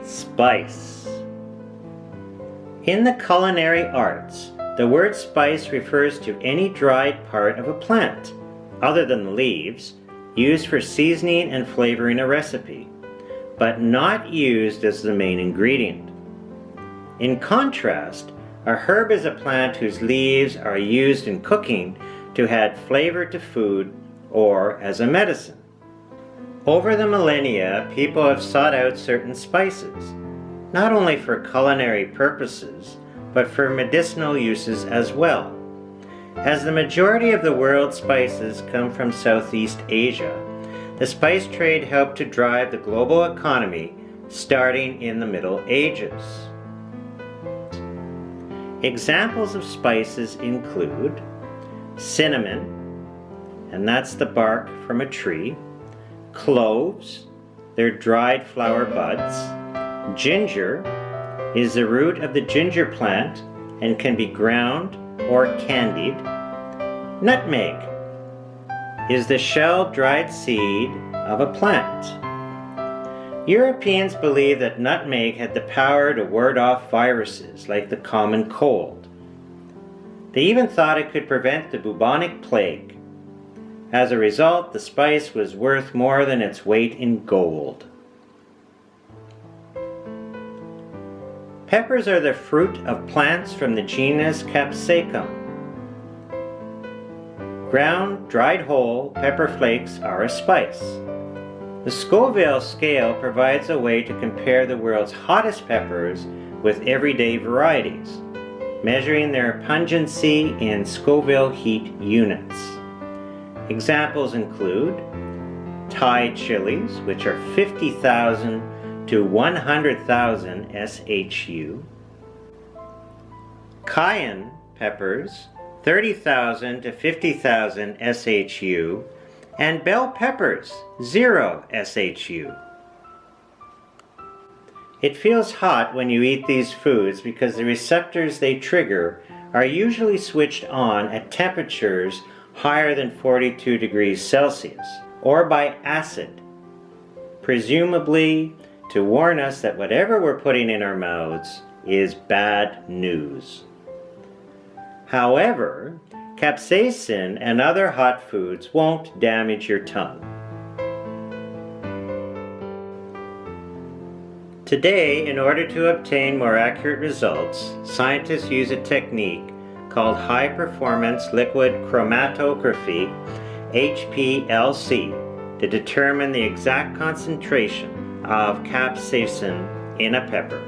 Spice. In the culinary arts, the word spice refers to any dried part of a plant, other than the leaves, used for seasoning and flavoring a recipe, but not used as the main ingredient. In contrast, a herb is a plant whose leaves are used in cooking to add flavor to food or as a medicine. Over the millennia, people have sought out certain spices, not only for culinary purposes, but for medicinal uses as well. As the majority of the world's spices come from Southeast Asia, the spice trade helped to drive the global economy starting in the Middle Ages. Examples of spices include cinnamon, and that's the bark from a tree, cloves, they're dried flower buds, ginger is the root of the ginger plant and can be ground or candied, nutmeg is the shelled dried seed of a plant. Europeans believed that nutmeg had the power to ward off viruses like the common cold. They even thought it could prevent the bubonic plague. As a result, the spice was worth more than its weight in gold. Peppers are the fruit of plants from the genus Capsicum. Ground, dried whole, pepper flakes are a spice. The Scoville Scale provides a way to compare the world's hottest peppers with everyday varieties, measuring their pungency in Scoville heat units. Examples include Thai chilies, which are 50,000 to 100,000 SHU, cayenne peppers, 30,000 to 50,000 SHU, and bell peppers, 0 SHU. It feels hot when you eat these foods because the receptors they trigger are usually switched on at temperatures higher than 42 degrees Celsius, or by acid, presumably to warn us that whatever we're putting in our mouths is bad news. However, capsaicin and other hot foods won't damage your tongue. Today, in order to obtain more accurate results, scientists use a technique called high-performance liquid chromatography, HPLC, to determine the exact concentration of capsaicin in a pepper.